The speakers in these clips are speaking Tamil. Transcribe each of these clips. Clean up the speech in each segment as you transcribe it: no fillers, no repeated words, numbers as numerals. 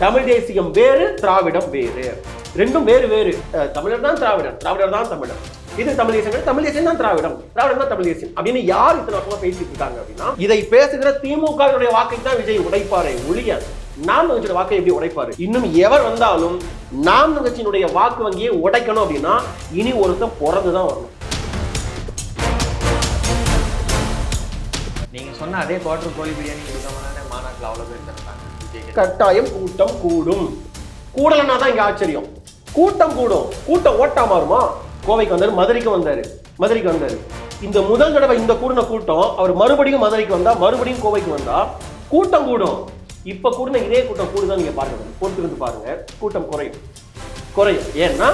தமிழ் தேசியம் வேறு, திராவிடம் வேறு. ரெண்டும் வேறு வேறு. தமிழர் தான் திராவிடம், திராவிடர் தான் தமிழர். இது தமிழ் தேசியம், தமிழ் தேசியம் தான் திராவிடம், திராவிடம் தான் தமிழ் தேசியம் அப்படின்னு யார் இத்தனை வருஷமா பேசிட்டு இருக்காங்க அப்படின்னா, இதை பேசுகிற திமுகவினுடைய வாக்கை தான் விஜய் உடைப்பாரே ஒழிய நாம் கட்சியோட வாக்கை எப்படி உடைப்பாரு? இன்னும் எவர் வந்தாலும் நாம் கட்சியினுடைய வாக்கு வங்கியை உடைக்கணும் அப்படின்னா இனி ஒருத்தன் பிறந்துதான் வரணும். நீங்க சொன்ன அதே குவார்டர் கோழி பிரியாணி கொடுக்காம மாநாட்டில் அவ்வளவு பேர் தருவாங்க. கட்டாயம் கூட்டம் கூடும். கூடலன்னா தான் இங்க ஆச்சரியம். கூட்டம் கூடும். கூட்டம் ஓட்டா மாறுமா? கோவைக்கு வந்தாரு, மதுரைக்கு வந்தாரு. இந்த முதல் தடவை இந்த கூடின கூட்டம் அவர் மறுபடியும் மதுரைக்கு வந்தா, மறுபடியும் கோவைக்கு வந்தா கூட்டம் கூடும். இப்ப கூடின இதே கூட்டம் கூடுதான் நீங்க பாருங்க, பொறுத்திருந்து பாருங்க. கூட்டம் குறையும். ஏன்னா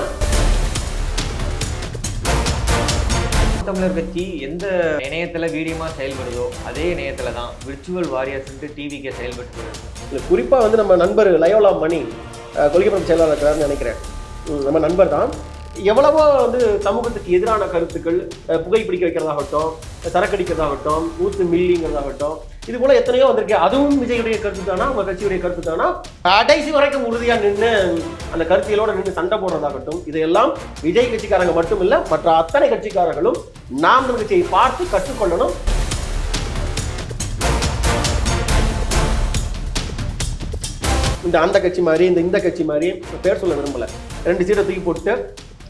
தமிழர் கட்சி எந்த இணையத்துல வீடியமா செயல்படுதோ அதே இணையத்துல தான் விர்ச்சுவல் வாரியர்ஸ் டிவிக்கு செயல்பட்டு வருது. குறிப்பா வந்து நம்ம நண்பர் லயோலா மணி கொள்கைப்புறம் செயலாளர் இருக்கிறாருன்னு நினைக்கிறேன். நம்ம நண்பர் தான். எவ்வளவோ வந்து சமூகத்துக்கு எதிரான கருத்துக்கள், புகைப்பிடிக்க வைக்கிறதாகட்டும், சரக்கடிக்கிறதாகட்டும், ஊத்து மில்லிங்கிறதாகட்டும், இது போல எத்தனையோ வந்திருக்கு. அதுவும் விஜயுடைய கருத்து தானா, உங்க கட்சியுடைய கருத்து தானா? கடைசி வரைக்கும் உறுதியா நின்று அந்த கருத்தியலோட நின்று சண்டை போடுறதாகட்டும், இதையெல்லாம் விஜய் கட்சிக்காரங்க மட்டும் இல்ல, மற்ற அத்தனை கட்சிக்காரர்களும் நாம் கட்சியை பார்த்து கற்றுக்கொள்ளணும். அந்த கட்சி மாதிரி இந்த கட்சி மாதிரி பேர் சொல்ல விரும்பல, 2 சீட்டை தூக்கி போட்டு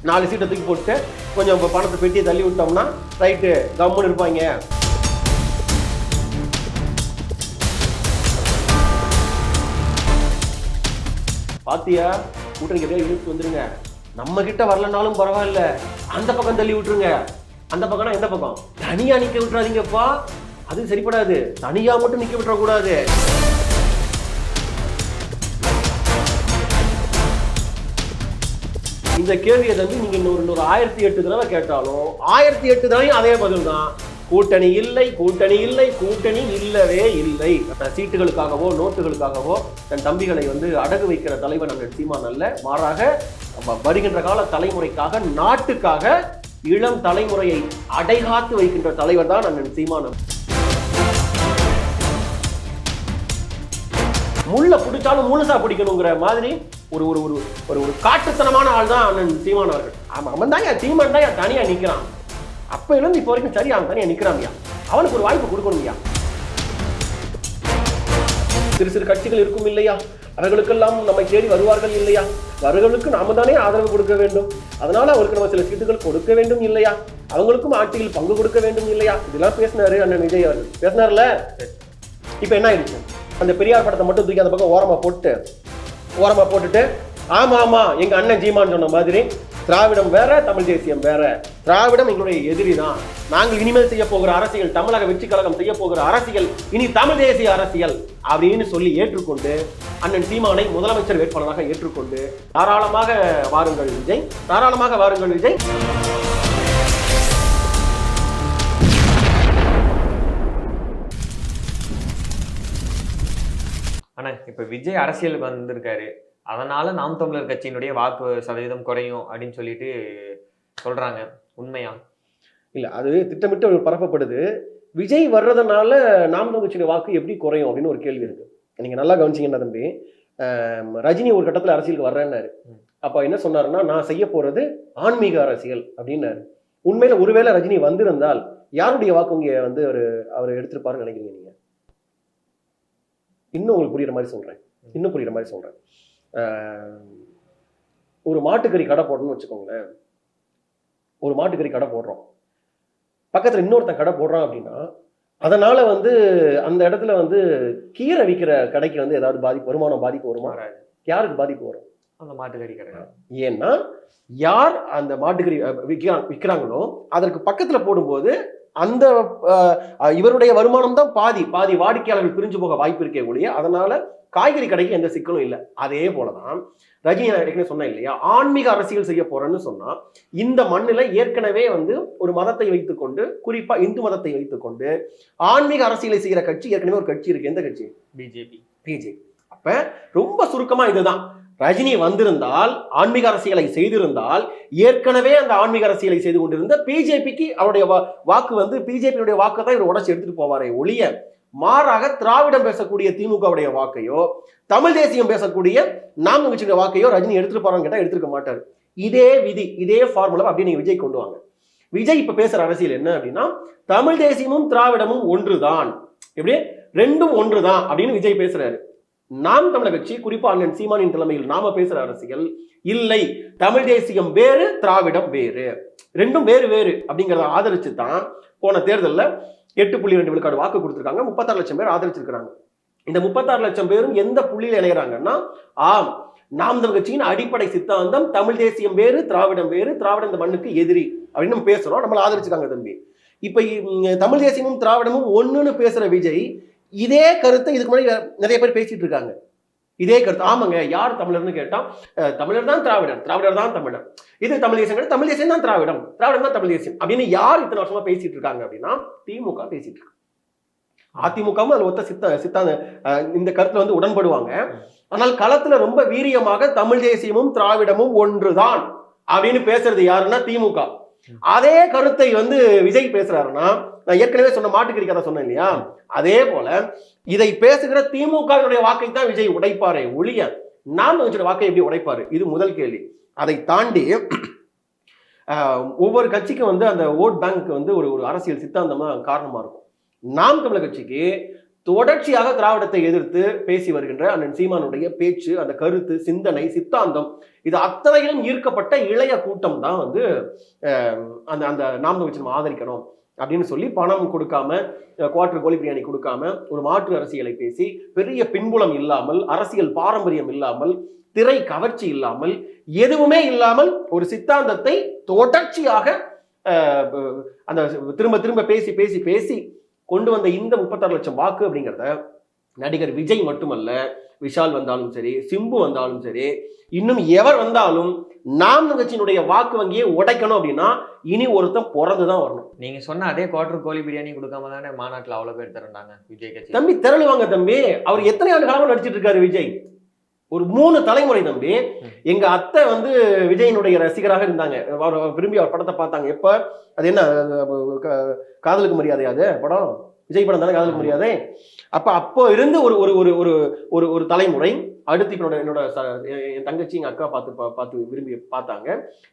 4 சீட்டை தூக்கி போட்டு கொஞ்சம் பணத்தை பெட்டியை தள்ளி விட்டோம்னா ரைட்டு கம்முன்னு இருப்பாங்க. பாத்தியா, கூட்டணிக்கு எப்படியா இழுத்து வந்துருங்க. நம்ம கிட்ட வரலனாலும் பரவாயில்ல, அந்த பக்கம் தள்ளி விட்டுருங்க. அந்த பக்கம்னா எந்த பக்கம்? தனியா நிக்க விட்டுறாதீங்கப்பா, அது சரிப்படாது. தனியா மட்டும் நிக்க விட்டுறக்கூடாது. இந்த கேள்வியை வந்து நீங்க இன்னொரு 1008 தடவை கேட்டாலும் 1008 தடவையும் அதே பதில் தான். கூட்டணி இல்லை, கூட்டணி இல்லவே இல்லை. சீட்டுகளுக்காகவோ நோட்டுகளுக்காகவோ தன் தம்பிகளை வந்து அடகு வைக்கிற தலைவர் நம்ம சீமான் அல்ல. மாறாக வருகின்ற கால தலைமுறைக்காக, நாட்டுக்காக இளம் தலைமுறையை அடைகாத்து வைக்கின்ற தலைவர் தான் அண்ணன் சீமான். முள்ள பிடிச்சாலும் முழுசா பிடிக்கணுங்கிற மாதிரி ஒரு ஒரு ஒரு ஒரு காட்டுத்தனமான ஆள் தான் அண்ணன் சீமான் அவர்கள். அவன் தான் சீமான் தான் தனியா நிக்கிறான். அப்ப இருந்து இப்போ வரைக்கும் சரி, அவன் தனியா நிக்கிறான்யா. அவனுக்கு ஒரு வாய்ப்பு கொடுக்கணும்யா. சிறு கட்சிகள் இருக்கும் இல்லையா, அவர்களுக்கெல்லாம் நம்மை தேடி வருவார்கள் இல்லையா, அவர்களுக்கு நாம தானே ஆதரவு கொடுக்க வேண்டும். அதனால அவருக்கு நம்ம சில சீட்டுகள் கொடுக்க வேண்டும் இல்லையா, அவங்களுக்கும் ஆட்சியில் பங்கு கொடுக்க வேண்டும் இல்லையா. இதெல்லாம் பேசினாரு அண்ணன் விஜய் அவர்கள். பேசினார்ல. இப்ப என்ன ஆயிடுச்சு? அந்த பெரியார் படத்தை மட்டும் தூக்கி அந்த பக்கம் ஓரமா போட்டுட்டு ஆமா எங்க அண்ணன் சீமான் சொன்ன மாதிரி திராவிடம் வேற, தமிழ் தேசியம் வேற. திராவிடம் எங்களுடைய எதிரி தான். நாங்கள் இனிமேல் செய்ய போகிற அரசியல், தமிழக வெற்றி கழகம் செய்ய போகிற அரசியல் இனி தமிழ் தேசிய அரசியல் அப்படின்னு சொல்லி ஏற்றுக்கொண்டு அண்ணன் சீமானை முதலமைச்சர் வேட்பாளராக ஏற்றுக்கொண்டு தாராளமாக வாருங்கள் விஜய், தாராளமாக வாருங்கள் விஜய். ஆனா இப்ப விஜய் அரசியலுக்கு வந்திருக்காரு, அதனால நாம் தமிழர் கட்சியினுடைய வாக்கு சதவீதம் குறையும் அப்படின்னு சொல்லிட்டு சொல்றாங்க. உண்மையா? இல்ல, அது திட்டமிட்டு பரப்பப்படுது. விஜய் வர்றதுனால நாம் தமிழர் கட்சியோட வாக்கு எப்படி குறையும் அப்படின்னு ஒரு கேள்வி இருக்கு. நீங்க நல்லா கவனிச்சீங்கன்னா தம்பி, ரஜினி ஒரு கட்டத்துல அரசியலுக்கு வர்றேன்னாரு. அப்ப என்ன சொன்னாருன்னா, நான் செய்ய போறது ஆன்மீக அரசியல் அப்படின்னாரு. உண்மையில ஒருவேளை ரஜினி வந்திருந்தால் யாருடைய வாக்கு இங்க வந்து அவர் எடுத்திருப்பாருன்னு நினைக்கிறீங்க நீங்க? இன்னும் உங்களுக்கு புரியுற மாதிரி சொல்றேன். ஒரு மாட்டுக்கறி கடை போடணும்னு வச்சுக்கோங்களேன். ஒரு மாட்டுக்கறி கடை போடுறோம், பக்கத்துல இன்னொருத்தன் கடை போடுறான் அப்படின்னா அதனால வந்து அந்த இடத்துல வந்து கீரை விற்கிற கடைக்கு வந்து ஏதாவது வருமானம் பாதிப்பு வருமா? யாருக்கு பாதிப்பு வரும்? அந்த மாட்டுக்கறி கடை. ஏன்னா யார் அந்த மாட்டுக்கறி விற்கிறாங்களோ அதற்கு பக்கத்துல போடும்போது அந்த இவருடைய வருமானம் தான் பாதி வாடிக்கையாளர்கள் பிரிஞ்சு போக வாய்ப்பு இருக்கே ஒழிய அதனால காய்கறி கடைக்கு எந்த சிக்கலும் இல்லை. அதே போலதான் ரஜினி ஏற்கனவே சொன்னேன் இல்லையா, ஆன்மீக அரசியல் செய்ய போறேன்னு சொன்னா இந்த மண்ணில ஏற்கனவே வந்து ஒரு மதத்தை வைத்துக்கொண்டு, குறிப்பா இந்து மதத்தை வைத்துக்கொண்டு ஆன்மீக அரசியலை செய்கிற கட்சி ஏற்கனவே ஒரு கட்சி இருக்கு. எந்த கட்சி? பிஜேபி. அப்ப ரொம்ப சுருக்கமா இதுதான். ரஜினி வந்திருந்தால், ஆன்மீக அரசியலை செய்திருந்தால், ஏற்கனவே அந்த ஆன்மீக அரசியலை செய்து கொண்டிருந்த பிஜேபிக்கு அவருடைய வாக்கு வந்து பிஜேபியுடைய வாக்கை தான் இவர் உடச்சு எடுத்துட்டு போவாரே ஒழிய மாறாக திராவிடம் பேசக்கூடிய திமுகவுடைய வாக்கையோ தமிழ் தேசியம் பேசக்கூடிய நாம் கட்சியுடைய வாக்கையோ ரஜினி எடுத்துட்டு போறான்னு கேட்டா எடுத்துக்க மாட்டாரு. இதே விதி, இதே ஃபார்முலா அப்படியே நீங்க விஜய் கொண்டு வாங்க. விஜய் இப்ப பேசுற அரசியல் என்ன அப்படின்னா, தமிழ் தேசியமும் திராவிடமும் ஒன்றுதான், எப்படி ரெண்டும் ஒன்றுதான் அப்படின்னு விஜய் பேசுறாரு. நாம் தமிழர் கட்சி, குறிப்பா அண்ணன் சீமானின் தலைமையில் நாம பேசுற அரசியல் இல்லை, தமிழ் தேசியம் வேறு திராவிடம் வேறு, ரெண்டும் வேறு வேறு அப்படிங்கிறத ஆதரிச்சு தான் போன தேர்தலில் 8.2 விழுக்காடு வாக்கு கொடுத்துருக்காங்க. 36 லட்சம் பேர் ஆதரிச்சிருக்கிறாங்க. இந்த 36 லட்சம் பேரும் எந்த புள்ளியில் இணைகிறாங்கன்னா, ஆம் நாம் தமிழ் கட்சியின் அடிப்படை சித்தாந்தம் தமிழ் தேசியம் வேறு திராவிடம் வேறு, திராவிடம் இந்த மண்ணுக்கு எதிரி அப்படின்னு நம்ம பேசுறோம், நம்மள ஆதரிச்சுக்காங்க தம்பி. இப்ப தமிழ் தேசியமும் திராவிடமும் ஒண்ணுன்னு பேசுற விஜய் இதே கருத்தை இதுக்கு முன்னாடி நிறைய பேர் பேசிட்டு இருக்காங்க. இதே கருத்து, ஆமாங்க யார் தமிழர்னு கேட்டா தமிழர் தான் திராவிடர், திராவிடர் தான் தமிழர், இது தமிழ் தேசியம், தமிழ் தேசியம் தான் திராவிடம், திராவிடம் தான் தமிழ் தேசியம் அப்படின்னு யார் இத்தனை வருஷமா பேசிட்டு இருக்காங்க அப்படின்னா திமுக பேசிட்டு இருக்கு. அதிமுகவும் அதுல ஒத்த சித்தாந்த இந்த கருத்துல வந்து உடன்படுவாங்க. ஆனால் களத்துல ரொம்ப வீரியமாக தமிழ் தேசியமும் திராவிடமும் ஒன்றுதான் அப்படின்னு பேசுறது யாருன்னா திமுக. அதே கருத்தை வந்து விஜய் பேசுறாருன்னா, நான் ஏற்கனவே சொன்ன மாட்டுக்கறி கதை சொன்னேன் இல்லையா, அதே போல இதை பேசுகிற திமுக வாக்கை தான் விஜய் உடைப்பாரே ஒழிய நாம் வாக்கை எப்படி உடைப்பாரு? இது முதல் கேள்வி. அதை தாண்டி ஒவ்வொரு கட்சிக்கும் வந்து அந்த ஓட் பேங்க் வந்து ஒரு அரசியல் சித்தாந்தமா காரணமா இருக்கும். நாம் தமிழர் கட்சிக்கு தொடர்ச்சியாக திராவிடத்தை எதிர்த்து பேசி வருகின்ற அண்ணன் சீமானுடைய பேச்சு, அந்த கருத்து, சிந்தனை, சித்தாந்தம், இது அத்தனையிலும் ஈர்க்கப்பட்ட இளைய கூட்டம் தான் வந்து அந்த அந்த நாம் தமிழர் கட்சி ஆதரிக்கணும் அப்படின்னு சொல்லி பணம் கொடுக்காம, குவார்டர் கோழி பிரியாணி கொடுக்காம, ஒரு மாற்று அரசியலை பேசி, பெரிய பின்புலம் இல்லாமல், அரசியல் பாரம்பரியம் இல்லாமல், திரை கவர்ச்சி இல்லாமல், எதுவுமே இல்லாமல் ஒரு சித்தாந்தத்தை தொடர்ச்சியாக அந்த திரும்ப திரும்ப பேசி பேசி பேசி கொண்டு வந்த இந்த 36 லட்சம் வாக்கு அப்படிங்கிறத நடிகர் விஜய் மட்டுமல்ல, விஷால் வந்தாலும் சரி, சிம்பு வந்தாலும் சரி, இன்னும் எவர் வந்தாலும் நாம் கட்சியினுடைய வாக்கு வங்கியை உடைக்கணும் அப்படின்னா இனி ஒருத்தன் பிறந்துதான் வரணும். நீங்க சொன்ன அதே குவார்டர் கோழி பிரியாணி கொடுக்காம தானே மாநாட்டில் அவ்வளவு பேர் திரண்டாங்க விஜய் கட்சி. தம்பி திரளுவாங்க தம்பி. அவர் எத்தனை ஆண்டு காலமா நடிச்சிட்டு இருக்காரு விஜய்? ஒரு 3 தலைமுறை தம்பி. எங்க அத்தை வந்து விஜயனுடைய ரசிகராக இருந்தாங்க. அவர் விரும்பி அவர் படத்தை பார்த்தாங்க. எப்ப அது என்ன காதலுக்கு மரியாதை, அது படம் விஜய் படம் தானே காதலுக்கு மரியாதை. அப்போ இருந்து ஒரு ஒரு ஒரு ஒரு ஒரு தலைமுறை. அடுத்து இப்போ என்னோட என் தங்கச்சி எங்க அக்கா பார்த்து விரும்பி பார்த்தாங்க.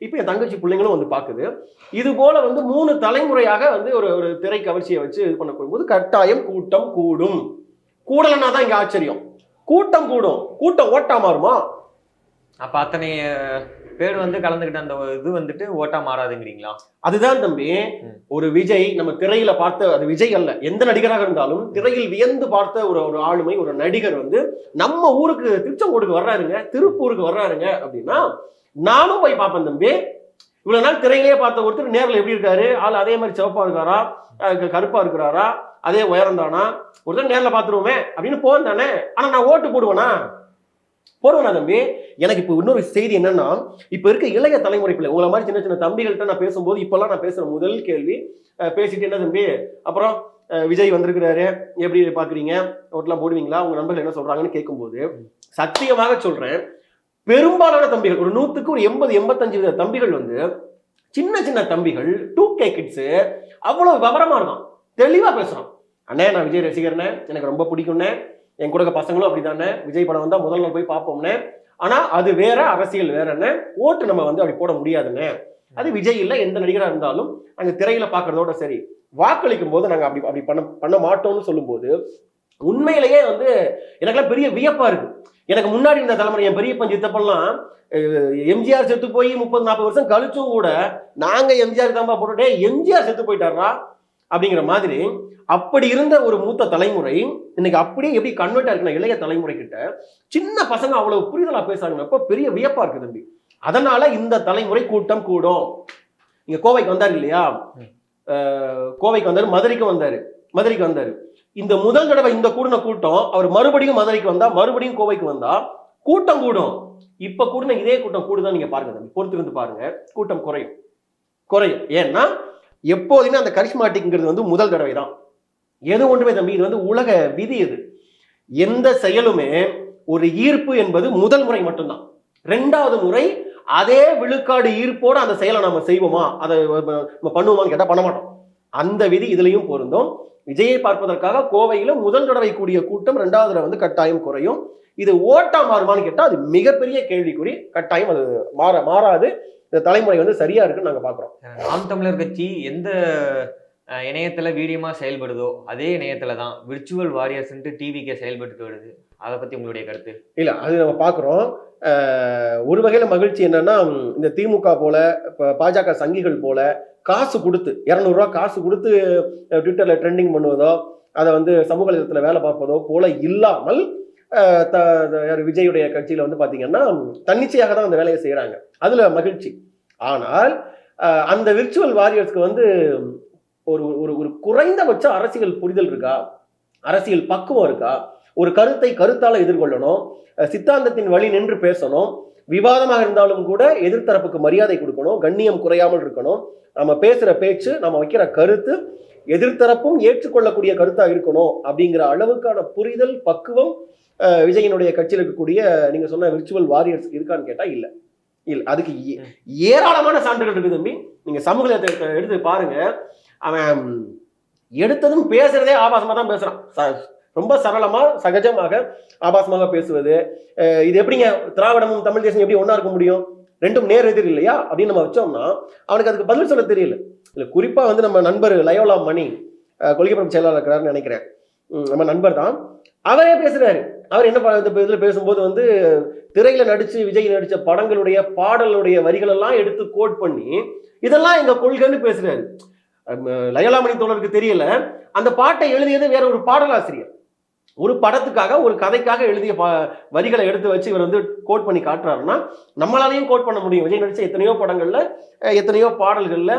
இப்போ என் தங்கச்சி பிள்ளைங்களும் வந்து பார்க்குது. இது போல வந்து 3 தலைமுறையாக வந்து ஒரு திரை கவர்ச்சியை வச்சு இது பண்ண போகும்போது கட்டாயம் கூட்டம் கூடும். கூடலன்னா தான் இங்க ஆச்சரியம். கூட்டம் கூடும், கூட்டம் ஓட்டா மாறுமா? அப்ப அத்தனை பேர் வந்து கலந்துகிட்ட அந்த இது வந்துட்டு ஓட்டா மாறாதுங்கிறீங்களா? அதுதான் தம்பி. ஒரு விஜய் நம்ம திரையில பார்த்த, அது விஜய் அல்ல எந்த நடிகராக இருந்தாலும் திரையில் வியந்து பார்த்த ஒரு ஆளுமை, ஒரு நடிகர் வந்து நம்ம ஊருக்கு திருச்செங்கோடுக்கு வர்றாருங்க, திருப்பூருக்கு வர்றாருங்க அப்படின்னா நானும் போய் பார்ப்பேன் தம்பி. இவ்வளவு நாள் திரையிலேயே பார்த்த ஒருத்தர் நேரில் எப்படி இருக்காரு, ஆள் அதே மாதிரி சிவப்பா இருக்காரா, கருப்பா இருக்கிறாரா, அதே உயரம் தானா, ஒருத்தர் நேரில் பார்த்துருவோமே அப்படின்னு போவேன் தானே. ஆனா நான் ஓட்டு போடுவேனா தம்பி? எனக்கு இப்போ இன்னொரு செய்தி என்னன்னா, இப்ப இருக்க இளைய தலைமுறை பிள்ளை, உங்களை மாதிரி சின்ன சின்ன தம்பிகள்கிட்ட நான் பேசும்போது இப்பெல்லாம் நான் பேசுற முதல் கேள்வி, பேசிட்டு என்ன தம்பி அப்புறம் விஜய் வந்திருக்கிறாரு எப்படி பாக்குறீங்க, ஓட்டெல்லாம் போடுவீங்களா, உங்க நண்பர்கள் என்ன சொல்றாங்கன்னு கேட்கும்போது சத்தியமாக சொல்றேன், பெரும்பாலான தம்பிகள், ஒரு 100க்கு ஒரு 80-85 தம்பிகள் வந்து சின்ன சின்ன தம்பிகள் 2K கிட்ஸ் அவ்வளவு விவரமா இருக்கும், தெளிவா பேசுறான். அண்ணே நான் விஜய் ரசிகர்னே, எனக்கு ரொம்ப பிடிக்கும்னே, என் கூட பசங்களும் அப்படித்தானே, விஜய் படம் வந்தா முதல் நாள் போய் பார்ப்போம்னே, ஆனா அது வேற, அரசியல் வேறன்னு, ஓட்டு நம்ம வந்து அப்படி போட முடியாதுன்னு. அது விஜய் இல்ல எந்த நடிகராக இருந்தாலும் நாங்க திரையில பாக்குறதோட சரி, வாக்களிக்கும் போது நாங்க அப்படி அப்படி பண்ண மாட்டோம்னு சொல்லும்போது உண்மையிலேயே வந்து எனக்கெல்லாம் பெரிய வியப்பா இருக்கு. எனக்கு முன்னாடி இந்த தலைமுறை, என் பெரியப்பன் சித்தப்பெல்லாம் எம்ஜிஆர் செத்து போய் 30-40 வருஷம் கழிச்சும் கூட நாங்க எம்ஜிஆர் தான்பா போட்டுட்டே, எம்ஜிஆர் செத்து போயிட்டாரா அப்படிங்கிற மாதிரி அப்படி இருந்த ஒரு மூத்த தலைமுறை இன்னைக்கு அப்படியே எப்படி கன்வெர்ட் ஆயிருக்குன்னா இளைய தலைமுறை கிட்ட சின்ன பசங்க அவ்வளவு புரிதலா பேசுறாங்க. பெரிய வியப்பா இருக்கு தம்பி. அதனால இந்த தலைமுறை கூட்டம் கூடும். இங்க கோவைக்கு வந்தாரு இல்லையா, கோவைக்கு வந்தாரு, மதுரைக்கு வந்தாரு. இந்த முதல் தடவை இந்த கூடின கூட்டம் அவர் மறுபடியும் மதுரைக்கு வந்தா, மறுபடியும் கோவைக்கு வந்தா கூட்டம் கூடும். இப்ப கூடின இதே கூட்டம் கூடுதான், நீங்க பாருங்க தம்பி, பொறுத்திருந்து பாருங்க, கூட்டம் குறையும். ஏன்னா எப்போதுமே அந்த கரிஸ்மாட்டிக்ங்கிறது வந்து முதல் தடவை தான். எது ஒன்றுமே தம்பி, இது வந்து உலக விதி. இது எந்த செயலுமே ஒரு ஈர்ப்பு என்பது முதல் முறை மட்டும்தான். 2வது முறை அதே விழுக்காடு ஈர்ப்போட அந்த செயலை நம்ம செய்வோமா, அதை பண்ணுவோமான்னு கேட்டா பண்ண மாட்டோம். அந்த விதி இதுலயும் பொருந்தும். விஜயை பார்ப்பதற்காக கோவையில முதல் தடவை கூடிய கூட்டம் 2வது தடவை வந்து கட்டாயம் குறையும். இது ஓட்டா மாறுமான்னு கேட்டா அது மிகப்பெரிய கேள்விக்குறி. கட்டாயம் அது மாறாது. இந்த தலைமுறை வந்து சரியா இருக்குன்னு நாங்க பாக்குறோம். நாம் தமிழர் கட்சி எந்த இணையத்துல வீடியோமா செயல்படுதோ அதே இணையத்துல தான் விர்ச்சுவல் வாரியர்ஸ் டிவிக்கு செயல்பட்டு வருது. அதை பத்தி உங்களுடைய கருத்து? இல்ல அது நம்ம பாக்குறோம். ஒரு வகையில மகிழ்ச்சி என்னன்னா, இந்த திமுக போல பாஜக சங்கிகள் போல காசு கொடுத்து 200 ரூபாய் காசு கொடுத்து ட்விட்டர்ல ட்ரெண்டிங் பண்ணுவதோ, அதை வந்து சமூக வலைதளத்துல வேலை பார்ப்பதோ போல இல்லாமல் விஜயுடைய கட்சியில வந்து பாத்தீங்கன்னா தன்னிச்சையாக தான் அந்த வேலையை செய்யறாங்க. அதுல மகிழ்ச்சி. ஆனால் அந்த விர்ச்சுவல் வாரியர்ஸ்க்கு வந்து ஒரு ஒரு குறைந்தபட்ச அரசியல் புரிதல் இருக்கா, அரசியல் பக்குவம் இருக்கா, ஒரு கருத்தை கருத்தால எதிர்கொள்ளணும், சித்தாந்தத்தின் வழி நின்று பேசணும், விவாதமாக இருந்தாலும் கூட எதிர்த்தரப்புக்கு மரியாதை கொடுக்கணும், கண்ணியம் குறையாமல் இருக்கணும், நம்ம பேசுற பேச்சு, நம்ம வைக்கிற கருத்து எதிர்த்தரப்பும் ஏற்றுக்கொள்ளக்கூடிய கருத்தா இருக்கணும் அப்படிங்கிற அளவுக்கான புரிதல் பக்குவம் விஜயனுடைய கட்சியில் இருக்கக்கூடிய நீங்க சொன்ன விர்ச்சுவல் வாரியர்ஸ் இருக்கான்னு கேட்டா இல்ல. இல்ல, அதுக்கு ஏராளமான சான்றுகள் இருக்கு தம்பி. நீங்க சமூக எடுத்து பாருங்க. அவன் எடுத்ததும் பேசுறதே ஆபாசமா தான் பேசுறான். ரொம்ப சரளமா சகஜமாக ஆபாசமாக பேசுவது. இது எப்படிங்க திராவிடமும் தமிழ் தேசம் எப்படி ஒன்னா இருக்க முடியும்? ரெண்டும் நேர் எதிர் இல்லையா அப்படின்னு நம்ம வச்சோம்னா அவனுக்கு அதுக்கு பதில் சொல்ல தெரியல. இல்ல குறிப்பா வந்து நம்ம நண்பர் லயோலா மணி கொள்கை பரப்பு செயலாளர் இருக்கிறாருன்னு நினைக்கிறேன். நம்ம நண்பர் தான். அவரே பேசுறாரு. அவர் என்ன இதுல பேசும்போது வந்து திரையில நடிச்சு விஜய் நடிச்ச படங்களுடைய பாடலுடைய வரிகள் எல்லாம் எடுத்து கோட் பண்ணி இதெல்லாம் எங்க கொள்கைன்னு பேசுறாரு. லயோலாமணி தோழருக்கு தெரியல, அந்த பாட்டை எழுதியது வேற ஒரு பாடலாசிரியர். ஒரு படத்துக்காக ஒரு கதைக்காக எழுதிய வரிகளை எடுத்து வச்சு இவர் வந்து கோட் பண்ணி காட்டுறாருன்னா நம்மளாலையும் கோட் பண்ண முடியும். விஜய் நடிச்ச எத்தனையோ படங்கள்ல எத்தனையோ பாடல்கள்ல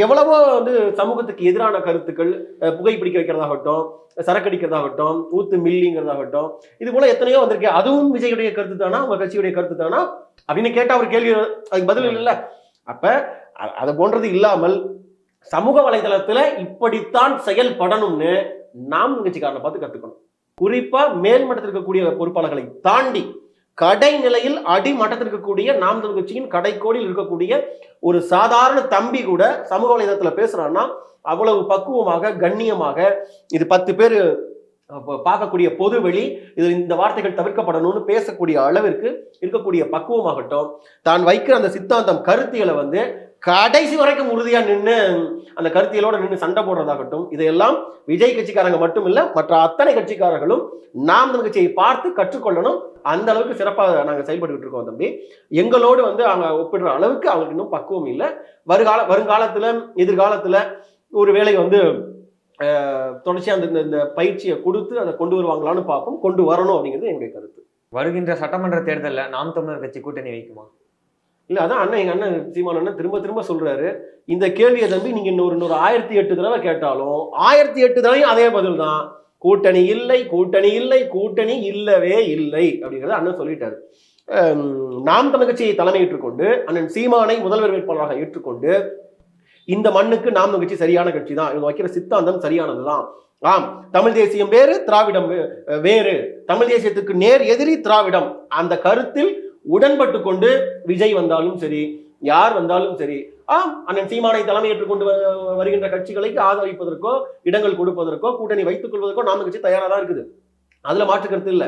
எவ்வளவோ வந்து சமூகத்துக்கு எதிரான கருத்துக்கள், புகைப்பிடிக்க வைக்கிறதாகட்டும், சரக்கடிக்கிறதாகட்டும், ஊத்து மில்லிங்கிறதாகட்டும், இது போல எத்தனையோ வந்திருக்கு. அதுவும் விஜயுடைய கருத்து தானா, உங்க கட்சியுடைய கருத்து தானா அப்படின்னு கேட்டா அவர் கேள்வி, அதுக்கு பதில் இல்லை. அப்ப அது போன்றது இல்லாமல் சமூக வலைதளத்துல இப்படித்தான் செயல்படணும்னு நாம் கட்சிக்காரனை பார்த்து கத்துக்கணும். குறிப்பா மேல்மட்டத்தில் இருக்கக்கூடிய பொறுப்பாளர்களை தாண்டி கடைநிலையில் அடிமட்டத்தில் இருக்கக்கூடிய நாம் தமிழர் கட்சியின் கடைக்கோடியில் இருக்கக்கூடிய ஒரு சாதாரண தம்பி கூட சமூக வலைதளத்துல பேசுறான்னா அவ்வளவு பக்குவமாக கண்ணியமாக, இது 10 பேர் பார்க்கக்கூடிய பொதுவெளி, இது இந்த வார்த்தைகள் தவிர்க்கப்படணும்னு பேசக்கூடிய அளவிற்கு இருக்கக்கூடிய பக்குவமாகட்டும், தான் வைக்கிற அந்த சித்தாந்தம் கருத்தியலை வந்து கடைசி வரைக்கும் உறுதியா நின்று அந்த கருத்தியலோட நின்று சண்டை போடுறதாகட்டும், இதையெல்லாம் விஜய் கட்சிக்காரங்க மட்டும் இல்ல மற்ற அத்தனை கட்சிக்காரர்களும் நாம் தமிழ் கட்சியை பார்த்து கற்றுக்கொள்ளணும். அந்த அளவுக்கு சிறப்பாக நாங்கள் செயல்பட்டு இருக்கோம் தம்பி. எங்களோடு வந்து அவங்க ஒப்பிடுற அளவுக்கு அவங்களுக்கு இன்னும் பக்குவம் இல்லை. வருங்காலத்துல எதிர்காலத்துல ஒரு வேளை வந்து தொடர்ச்சியா அந்த பயிற்சியை கொடுத்து அதை கொண்டு வருவாங்களான்னு பார்ப்போம். கொண்டு வரணும் அப்படிங்கிறது என்னுடைய கருத்து. வருகின்ற சட்டமன்ற தேர்தலில் நாம் தமிழர் கட்சி கூட்டணி வைக்குமா? இல்ல, அதான் அண்ணன், எங்க அண்ணன் சீமான் அண்ணன் திரும்ப சொல்றாரு இந்த கேள்வியை தம்பி. நீங்க இன்னொரு 1008 தடவை கேட்டாலும் 1008 தடவையும் அதே பதில் தான். கூட்டணி இல்லை, கூட்டணி இல்லை, கூட்டணி இல்லவே இல்லை அப்படிங்கிறத அண்ணன் சொல்லிட்டாரு. நாம் தமிழ் கட்சியை தலைமையேற்றுக் கொண்டு அண்ணன் சீமானை முதல்வர் வேட்பாளராக ஏற்றுக்கொண்டு இந்த மண்ணுக்கு நாம் தமிழ் கட்சி சரியான கட்சி தான், இவங்க வைக்கிற சித்தாந்தம் சரியானதுதான், ஆம் தமிழ் தேசியம் வேறு திராவிடம் வேறு, தமிழ் தேசியத்துக்கு நேர் எதிரி திராவிடம், அந்த கருத்தில் உடன்பட்டு கொண்டு விஜய் வந்தாலும் சரி, யார் வந்தாலும் சரி, அண்ணன் சீமானை தலைமையேற்றுக் கொண்டு வருகின்ற கட்சிகளுக்கு ஆதரிப்பதற்கோ இடங்கள் கொடுப்பதற்கோ கூட்டணி வைத்துக் கொள்வதற்கோ நாம் கட்சி தயாரா தான் இருக்குது. அதுல மாற்று கருத்து இல்லை.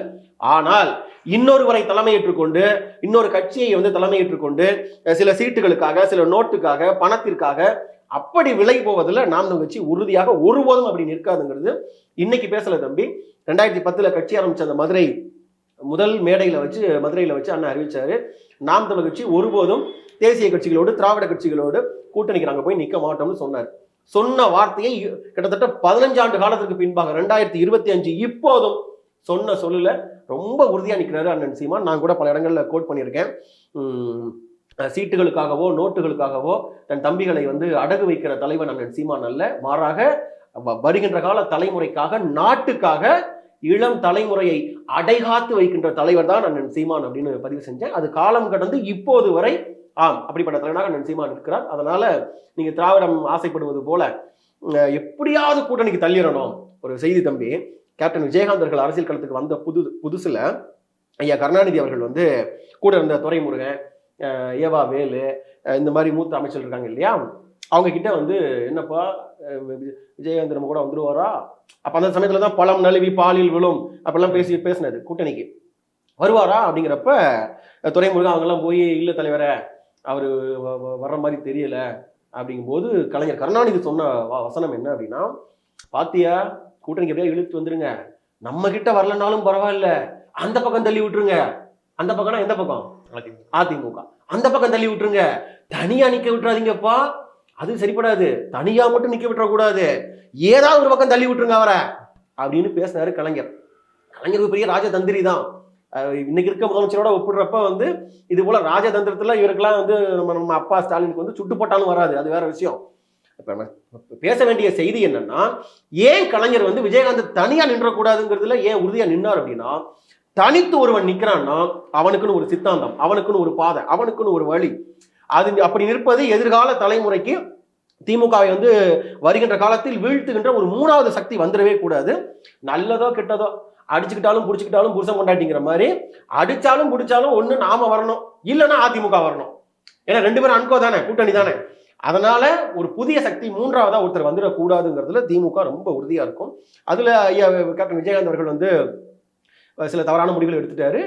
ஆனால் இன்னொருவரை தலைமையேற்றுக் கொண்டு இன்னொரு கட்சியை வந்து தலைமையேற்றுக் கொண்டு சில சீட்டுகளுக்காக, சில நோட்டுக்காக, பணத்திற்காக அப்படி விலை போவதில் நாம் கட்சி உறுதியாக ஒருபோதும் அப்படி நிற்காதுங்கிறது இன்னைக்கு பேசல தம்பி. 2010 கட்சி ஆரம்பிச்ச அந்த மதுரை முதல் மேடையில வச்சு மதுரையில வச்சு அண்ணன் அறிவிச்சாரு, நாம் தமிழ் கட்சி ஒருபோதும் தேசிய கட்சிகளோடு திராவிட கட்சிகளோடு கூட்டணிக்கு நாங்க போய் நிக்க மாட்டோம்னு சொன்னார். சொன்ன வார்த்தையை கிட்டத்தட்ட 15 ஆண்டு காலத்துக்கு பின்பாக 2025 இப்போதும் சொன்ன சொல்லல ரொம்ப உறுதியா நிற்கிறாரு அண்ணன் சீமான். நான் கூட பல இடங்கள்ல கோட் பண்ணியிருக்கேன். சீட்டுகளுக்காகவோ நோட்டுகளுக்காகவோ தன் தம்பிகளை வந்து அடகு வைக்கிற தலைவன் அண்ணன் சீமான் அல்ல, மாறாக வருகின்ற கால தலைமுறைக்காக, நாட்டுக்காக, இளம் தலைமுறையை அடைகாத்து வைக்கின்ற தலைவர் தான் அண்ணன் சீமான் அப்படின்னு பதிவு செஞ்சேன். அது காலம் கடந்து இப்போது வரை அப்படிப்பட்ட தலைவனாக அண்ணன் சீமான் இருக்கிறார். அதனால நீங்க திராவிடம் ஆசைப்படுவது போல எப்படியாவது கூட்டணிக்கு தள்ளிடணும். ஒரு செய்தி தம்பி, கேப்டன் விஜயகாந்த் அவர்கள் அரசியல் களத்துக்கு வந்த புதுசுல ஐயா கருணாநிதி அவர்கள் வந்து கூட இருந்த துரைமுருகன், ஏவா வேலு, இந்த மாதிரி மூத்த அமைச்சர் இருக்காங்க இல்லையா, அவங்க கிட்ட வந்து என்னப்பா விஜயகாந்த் நம்ம கூட வந்துருவாரா? அப்ப அந்த சமயத்துல தான் பழம் நழுவி பாலில் விழும் அப்பெல்லாம் பேசினது கூட்டணிக்கு வருவாரா அப்படிங்கிறப்ப துரைமுருகன் அவங்கெல்லாம் போய் இல்ல தலைவரை அவரு வர்ற மாதிரி தெரியல அப்படிங்கும்போது கலைஞர் கருணாநிதி சொன்ன வசனம் என்ன அப்படின்னா, பாத்தியா கூட்டணிக்கு எப்படியா இழுத்து வந்துருங்க, நம்ம கிட்ட வரலனாலும் பரவாயில்ல அந்த பக்கம் தள்ளி விட்டுருங்க. அந்த பக்கம்னா எந்த பக்கம்? அதிமுக. அந்த பக்கம் தள்ளி விட்டுருங்க, தனியா நிக்க விட்டுறாதீங்கப்பா, அது சரிப்படாது, தனியா மட்டும் நிக்க விட்டுறக்கூடாது, ஏதாவது ஒரு பக்கம் தள்ளி விட்டுருங்க அவரை அப்படின்னு பேசினாரு கலைஞர். கலைஞருக்கு பெரிய ராஜதந்திரி தான். இன்னைக்கு இருக்க முதலமைச்சரோட ஒப்பிடுறப்ப வந்து இது போல ராஜதந்திரத்துல இவருக்கெல்லாம் வந்து நம்ம அப்பா ஸ்டாலினுக்கு வந்து சுட்டு போட்டாலும் வராது, அது வேற விஷயம். இப்ப பேச வேண்டிய செய்தி என்னன்னா, ஏன் கலைஞர் வந்து விஜயகாந்த் தனியா நின்றக்கூடாதுங்கிறதுல ஏன் உறுதியா நின்னார் அப்படின்னா, தனித்து ஒருவன் நிக்கிறான்னா அவனுக்குன்னு ஒரு சித்தாந்தம், அவனுக்குன்னு ஒரு பாதை, அவனுக்குன்னு ஒரு வழி. அது அப்படி நிற்பது எதிர்கால தலைமுறைக்கு திமுகவை வந்து வருகின்ற காலத்தில் வீழ்த்துகின்ற ஒரு மூணாவது சக்தி வந்துடவே கூடாது. நல்லதோ கெட்டதோ அடிச்சுக்கிட்டாலும் புடிச்சுக்கிட்டாலும் புருஷன் கொண்டாட்டிங்கிற மாதிரி அடிச்சாலும் பிடிச்சாலும் ஒண்ணு நாம வரணும், இல்லைன்னா அதிமுக வரணும். ஏன்னா ரெண்டு பேரும் அன்கோ தானே, கூட்டணி தானே. அதனால ஒரு புதிய சக்தி மூன்றாவதா ஒருத்தர் வந்துடக்கூடாதுங்கிறதுல திமுக ரொம்ப உறுதியா இருக்கும். அதுல ஐயா கேப்டன் விஜயகாந்த் அவர்கள் வந்து சில தவறான முடிவுகள் எடுத்துட்டாரு.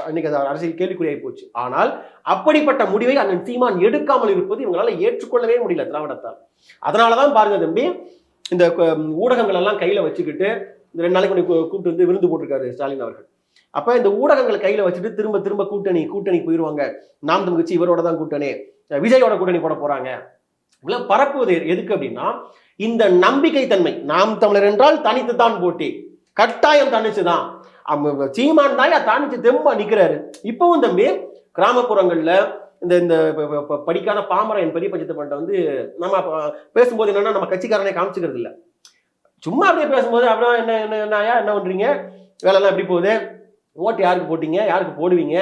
இன்னைக்கு அது அரசியல் கேள்விக்குறியாகி போச்சு. ஆனால் அப்படிப்பட்ட முடிவை அண்ணன் சீமான் எடுக்காமல் இருப்பது இவங்களால ஏற்றுக்கொள்ளவே முடியல திராவிடத்தால். அதனாலதான் பாருங்க தம்பி, இந்த ஊடகங்கள் எல்லாம் கையில வச்சுக்கிட்டு இந்த 2 நாளைக்கு கூப்பிட்டு வந்து விருந்து போட்டிருக்காரு ஸ்டாலின் அவர்கள். அப்ப இந்த ஊடகங்கள் கையில வச்சுட்டு திரும்ப திரும்ப கூட்டணி போயிருவாங்க, நாம் தமிழ் கட்சி இவரோட தான் கூட்டணி, விஜயோட கூட்டணி போட போறாங்க, இவ்வளவு பரப்புவது எதுக்கு அப்படின்னா, இந்த நம்பிக்கை தன்மை. நாம் தமிழர் என்றால் தனித்து தான் போட்டி, கட்டாயம் தனிச்சுதான், சீமான் தான் தனிச்சு தெம்பா நிக்கிறாரு. இப்பவும் தம்பி கிராமப்புறங்கள்ல இந்த இந்த படிக்காத பாமரன் பெரிய பட்சத்தை பண்ணிட்டு வந்து நம்ம பேசும்போது என்னன்னா நம்ம கட்சிக்காரனை காமிச்சுக்கிறது இல்லை, சும்மா அப்படியே பேசும்போது அப்படின்னா என்ன பண்றீங்க, வேலைலாம் எப்படி போகுது, ஓட்டு யாருக்கு போட்டீங்க, யாருக்கு போடுவீங்க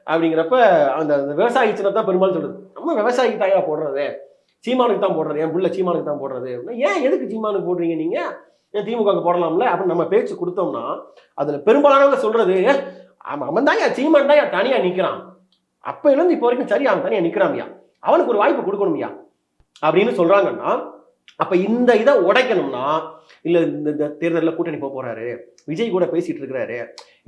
அப்படிங்கிறப்ப அந்த விவசாயி சின்னத்தான் பெரும்பாலும் சொல்றது, நம்ம விவசாயிக்கு தாயா போடுறது, சீமானுக்கு தான் போடுறது, என் புள்ள சீமானுக்கு தான் போடுறது. ஏன் எதுக்கு சீமானுக்கு போடுறீங்க நீங்க, ஏன் திமுக போடலாம்ல அப்படின்னு நம்ம பேச்சு கொடுத்தோம்னா அதுல பெரும்பாலானவங்க சொல்றது, அவன் தான் சீமான் தான் தனியா நிக்கிறான், அப்ப இருந்து இப்போ வரைக்கும் சரி அவன் தனியா நிக்கிறான்யா, அவனுக்கு ஒரு வாய்ப்பு கொடுக்கணும்யா அப்படின்னு சொல்றாங்கன்னா, அப்ப இந்த இதை உடைக்கணும்னா இல்ல இந்த தேர்தலில் கூட்டணி போறாரு, விஜய் கூட பேசிட்டு இருக்கிறாரு,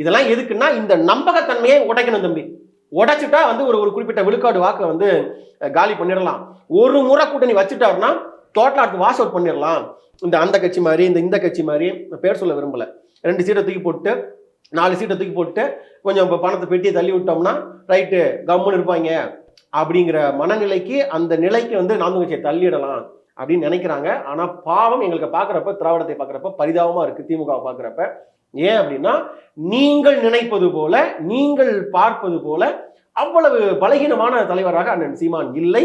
இதெல்லாம் எதுக்குன்னா இந்த நம்பகத்தன்மையை உடைக்கணும் தம்பி. உடைச்சிட்டா வந்து ஒரு குறிப்பிட்ட விழுக்காடு வாக்கை வந்து காலி பண்ணிடலாம். ஒரு முறை கூட்டணி வச்சுட்டாருன்னா டோட்டலா வாஷ் அவுட் பண்ணிடலாம். அந்த கட்சி மாதிரி இந்த கட்சி மாதிரி பேர் சொல்ல விரும்பல, 2 சீட்டை தூக்கி போட்டு 4 சீட்டை தூக்கி போட்டு கொஞ்சம் பணத்தை பெட்டியை தள்ளி விட்டோம்னா ரைட்டு கம்முன்னு இருப்பாங்க அப்படிங்கிற மனநிலைக்கு, அந்த நிலைக்கு வந்து நாம் கட்சியை தள்ளிடலாம் அப்படின்னு நினைக்கிறாங்க. ஆனா பாவம் எங்களுக்கு பாக்குறப்ப, திராவிடத்தை பாக்குறப்ப பரிதாபமா இருக்கு திமுக பாக்குறப்ப. ஏன் அப்படின்னா, நீங்கள் நினைப்பது போல, நீங்கள் பார்ப்பது போல அவ்வளவு பலகீனமான தலைவராக அண்ணன் சீமான் இல்லை.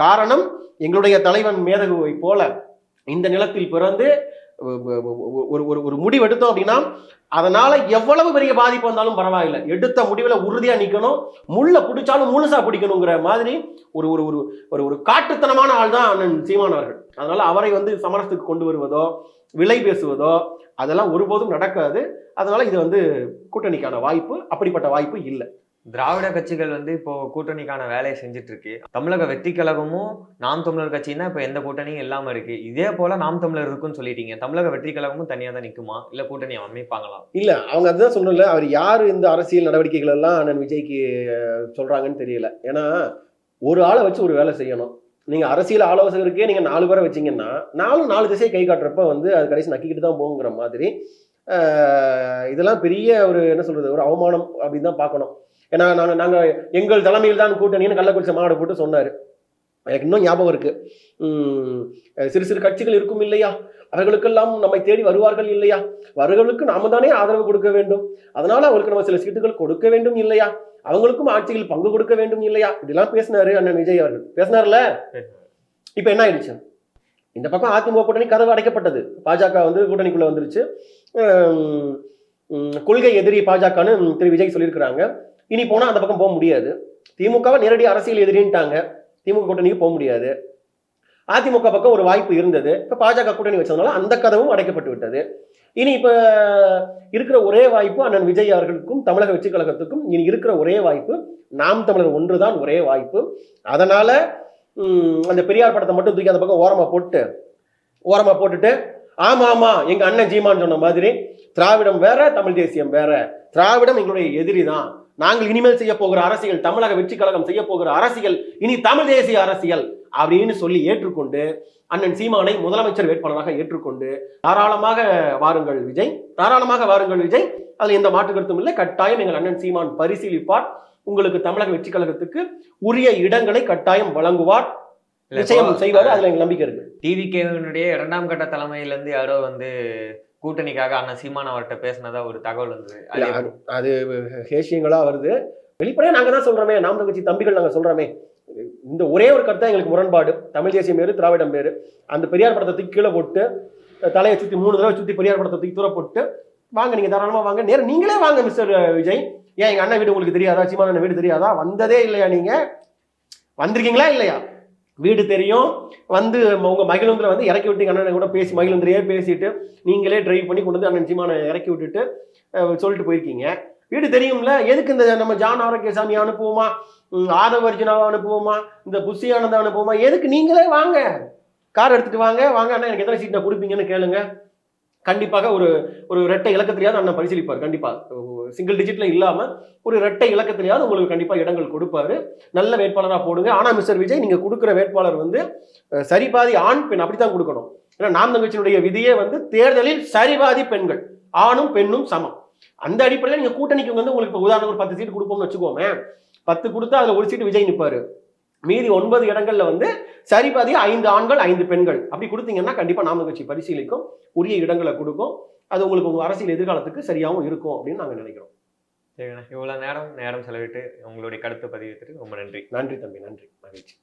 காரணம், எங்களுடைய தலைவன் மேதகுவை போல இந்த நிலத்தில் பிறந்து ஒரு முடிவு எடுத்தோம் அப்படின்னா அதனால எவ்வளவு பெரிய பாதிப்பு வந்தாலும் பரவாயில்லை, எடுத்த முடிவுல உறுதியா நிக்கணும், முள்ள பிடிச்சாலும் முழுசா பிடிக்கணுங்கிற மாதிரி ஒரு ஒரு ஒரு காட்டுத்தனமான ஆள் தான் அண்ணன் சீமான் அவர்கள். அதனால அவரை வந்து சமரசத்துக்கு கொண்டு வருவதோ விலை பேசுவதோ அதெல்லாம் ஒருபோதும் நடக்காது. அதனால இது வந்து கூட்டணிக்கான வாய்ப்பு, அப்படிப்பட்ட வாய்ப்பு இல்லை. திராவிட கட்சிகள் வந்து இப்போ கூட்டணிக்கான வேலையை செஞ்சுட்டு இருக்கு. தமிழக வெற்றி கழகமும் நாம் தமிழர் கட்சின்னா இப்போ எந்த கூட்டணியும் இல்லாம இருக்கு. இதே போல நாம் தமிழர் இருக்குன்னு சொல்லிட்டீங்க, தமிழக வெற்றி கழகமும் தனியா தான் நிக்குமா, இல்ல கூட்டணி அமைப்பாங்களா? இல்ல, அவங்க அதுதான் சொல்லல, அவர் யாரு இந்த அரசியல் நடவடிக்கைகள் எல்லாம் அண்ணன் விஜய்க்கு சொல்றாங்கன்னு தெரியல. ஏன்னா ஒரு ஆளை வச்சு ஒரு வேலை செய்யணும். நீங்க அரசியல் ஆலோசகருக்கே நீங்க 4 பேரை வச்சீங்கன்னா 4 திசையை கை காட்டுறப்ப வந்து அது கடைசி நக்கிக்கிட்டு தான் போகுங்கிற மாதிரி இதெல்லாம் பெரிய ஒரு என்ன சொல்றது, ஒரு அவமானம் அப்படின்னு தான் பார்க்கணும். ஏன்னா நாங்க எங்கள் தலைமையில் தான் கூட்டணின்னு கள்ளக்குறிச்சி மாநாடு போட்டு சொன்னாரு. எனக்கு இன்னும் ஞாபகம் இருக்கு. சிறு சிறு கட்சிகள் இருக்கும் இல்லையா, அவர்களுக்கெல்லாம் நம்மை தேடி வருவார்கள் இல்லையா, அவர்களுக்கு நாம தானே ஆதரவு கொடுக்க வேண்டும், அதனால அவங்களுக்கு நம்ம சில சீட்டுகள் கொடுக்க வேண்டும் இல்லையா, அவங்களுக்கும் ஆட்சியில் பங்கு கொடுக்க வேண்டும் இல்லையா, இப்படிலாம் பேசினாரு அண்ணன் விஜய் அவர்கள். பேசினார்ல. இப்ப என்ன ஆயிடுச்சு, இந்த பக்கம் அதிமுக கூட்டணி கதவு அடைக்கப்பட்டது, பாஜக வந்து கூட்டணிக்குள்ள வந்துருச்சு. கொள்கை எதிரி பாஜகன்னு திரு விஜய் சொல்லியிருக்கிறாங்க. இனி போனா அந்த பக்கம் போக முடியாது. திமுகவை நேரடி அரசியல் எதிரின்ட்டாங்க, திமுக கூட்டணிக்கு போக முடியாது. அதிமுக பக்கம் ஒரு வாய்ப்பு இருந்தது, இப்ப பாஜக கூட்டணி வச்சதுனால அந்த கதவும் அடைக்கப்பட்டு விட்டது. இனி இப்ப இருக்கிற ஒரே வாய்ப்பு அண்ணன் விஜய் அவர்களுக்கும் தமிழக வெற்றி கழகத்துக்கும் இனி இருக்கிற ஒரே வாய்ப்பு நாம் தமிழர் ஒன்றுதான் ஒரே வாய்ப்பு. அதனால அந்த பெரியார் படத்தை மட்டும் தூக்கி அந்த பக்கம் ஓரமா போட்டுட்டு ஆமா எங்க அண்ணன் சீமான் சொன்ன மாதிரி திராவிடம் வேற, தமிழ் தேசியம் வேற, திராவிடம் எங்களுடைய எதிரி தான், நாங்கள் இனிமேல் செய்ய போகிற அரசியல், தமிழக வெற்றி கழகம் செய்ய போகிற அரசியல் இனி தமிழ் தேசிய அரசியல் அப்படின்னு சொல்லி ஏற்றுக்கொண்டு அண்ணன் சீமானை முதலமைச்சர் வேட்பாளராக ஏற்றுக்கொண்டு தாராளமாக வாருங்கள் விஜய், அதுல எந்த மாற்று கருத்தும் இல்லை, கட்டாயம் எங்கள் அண்ணன் சீமான் பரிசீலிப்பார், உங்களுக்கு தமிழக வெற்றி கழகத்துக்கு உரிய இடங்களை கட்டாயம் வழங்குவார், நிச்சயம் செய்வார், அதுல எங்களுக்கு நம்பிக்கை இருக்கு. டிவிகேவினுடைய 2ஆம் கட்ட தலைமையில இருந்து யாரோ வந்து கூட்டணிக்காக அண்ணன் சீமான் அவர்கிட்ட பேசினதா ஒரு தகவல் வந்தது. அது ஹேஷியங்களா வருது, வெளிப்படையா நாங்க தான் சொல்றோமே, நாம் தமிழ் கட்சி தம்பிகள் நாங்க சொல்றோமே, இந்த ஒரே ஒரு கருத்தா எங்களுக்கு முரண்பாடு, தமிழ் தேசியம் வேறு, திராவிடம் வேறு. அந்த பெரியார் படத்தை தூக்கி கீழே போட்டு தலையை சுத்தி 3 தடவை சுத்தி பெரியார் படத்தை தூக்கி தூர போட்டு வாங்க, நீங்க தாராளமா வாங்க, நேரம் நீங்களே வாங்க மிஸ்டர் விஜய், ஏன் எங்க அண்ணன் வீடு உங்களுக்கு தெரியாதா, சீமான் அண்ணன் வீடு தெரியாதா, வந்ததே இல்லையா, நீங்க வந்திருக்கீங்களா இல்லையா, வீடு தெரியும், வந்து உங்க மகிழுந்திர வந்து இறக்கி விட்டு அண்ணனை கூட பேசி மகிழுந்திரையே பேசிட்டு நீங்களே டிரைவ் பண்ணி கொண்டு வந்து அண்ணன் சீமானை இறக்கி விட்டுட்டு சொல்லிட்டு போயிருக்கீங்க, வீடு தெரியும்ல, எதுக்கு இந்த நம்ம ஜான் ஆரோக்கியசாமி அனுப்புவோமா, ஆதவ அர்ஜுனாவை அனுப்புவோமா, இந்த புஷி ஆனந்தா அனுப்புவோமா, எதுக்கு நீங்களே வாங்க, கார் எடுத்துட்டு வாங்க அண்ணா எனக்கு எத்தனை சீட்டை கொடுப்பீங்கன்னு கேளுங்க, கண்டிப்பாக ஒரு ரெட்டை இலக்கத்திலேயாவது அண்ணன் பரிசீலிப்பார், கண்டிப்பா சிங்கிள் டிஜிட்ல இல்லாம ஒரு ரெட்டை இலக்கத்திலேயாவது உங்களுக்கு கண்டிப்பா இடங்கள் கொடுப்பாரு, நல்ல வேட்பாளராக போடுங்க. ஆனா மிஸ்டர் விஜய், நீங்க கொடுக்குற வேட்பாளர் வந்து சரிபாதி ஆண் பெண் அப்படித்தான் கொடுக்கணும். ஏன்னா நாம் தமிழ் கட்சியினுடைய விதியே வந்து தேர்தலில் சரிபாதி பெண்கள், ஆணும் பெண்ணும் சமம். அந்த அடிப்படையில் நீங்க கூட்டணிக்கு வந்து உங்களுக்கு உதாரணம் ஒரு 10 சீட்டு கொடுப்போம்னு வச்சுக்கோமே, 10 கொடுத்தா அதுல ஒரு சீட்டு விஜய் நிற்பாரு, மீதி 9 இடங்கள்ல வந்து சரிபாதி 5 ஆண்கள் 5 பெண்கள் அப்படி கொடுத்தீங்கன்னா கண்டிப்பா நாம் தமிழ் கட்சி பரிசீலிக்கும், உரிய இடங்களை கொடுக்கும், அது உங்களுக்கு உங்க அரசியல் எதிர்காலத்துக்கு சரியாகவும் இருக்கும் அப்படின்னு நாங்க நினைக்கிறோம். சரிண்ணா, இவ்வளவு நேரம் செலவிட்டு உங்களுடைய கருத்து பதிவிட்டு ரொம்ப நன்றி. நன்றி தம்பி, நன்றி, மகிழ்ச்சி.